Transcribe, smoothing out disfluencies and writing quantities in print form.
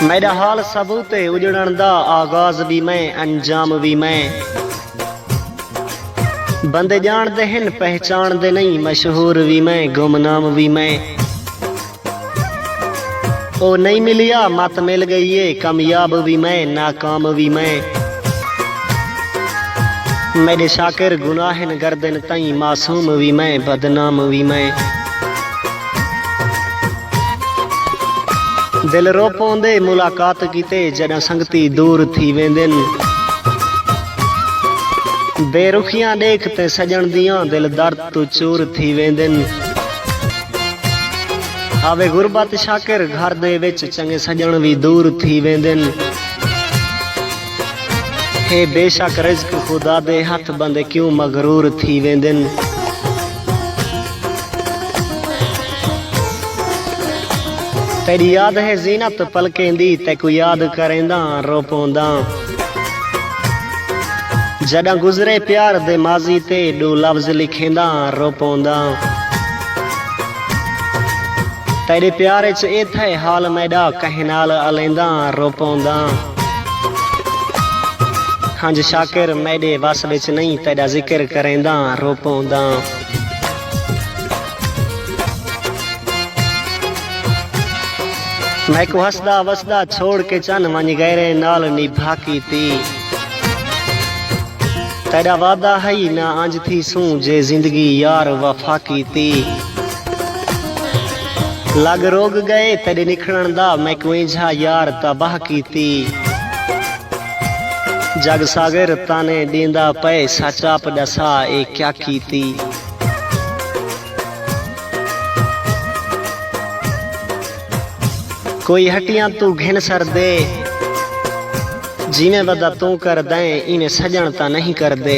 मेरा हाल सबूते उजड़न दा आगाज भी मैं अंजाम भी मैं। बंदे जानते हैं पहचान दे नहीं, मशहूर भी मैं गुमनाम भी मैं। ओ नहीं मिलिया मत मिल गई है, कामयाब भी मैं नाकाम भी मैं। मेरे शाकिर गुनाहन गर्दन तई, मासूम भी मैं बदनाम भी मैं। दिल रो पौंदे मुलाकात कीते जॾहिं संगती दूर थी वेंदन। बेरुखियां देखते सजन दियां दिल दर्द तू चूर थी वेंदन। आवे गुरबत शाकिर घर दे विच चंगे सजन भी दूर थी वेंदन। हे बेशक रिज़्क खुदा दे हथ बंदे क्यों मगरूर थी वेंदन। तेरी याद है जीनत पलकें दी, तेको याद करेंदा रो पौंदा। जड़ा गुजरे प्यार दे माजी ते दो लफ्ज लिखेंदा रो पौंदा। तेरे प्यार च ए थे हाल मैडा कहीं नाल अलेंदा रो पौंदा। हंज शाकिर मेरे वस विच नहीं, तेरा जिक्र करेंदा रो पौंदा। मैं को हसदा वसदा छोड़ के चन वंज गहरे नाल निभा की थी। तेरा वादा है ना अंज थी सूं जे जिंदगी यार वफा की थी। लग रोग गए तेरे निखड़न दा, मैं को इंझा यार तबाह की थी। जग सागर ताने दींदा पे सचाप दसा ए क्या की थी। कोई हटियां तू घिन सर दे, जिमें वदा तू कर दें इन्हें सजन ता नहीं कर दे।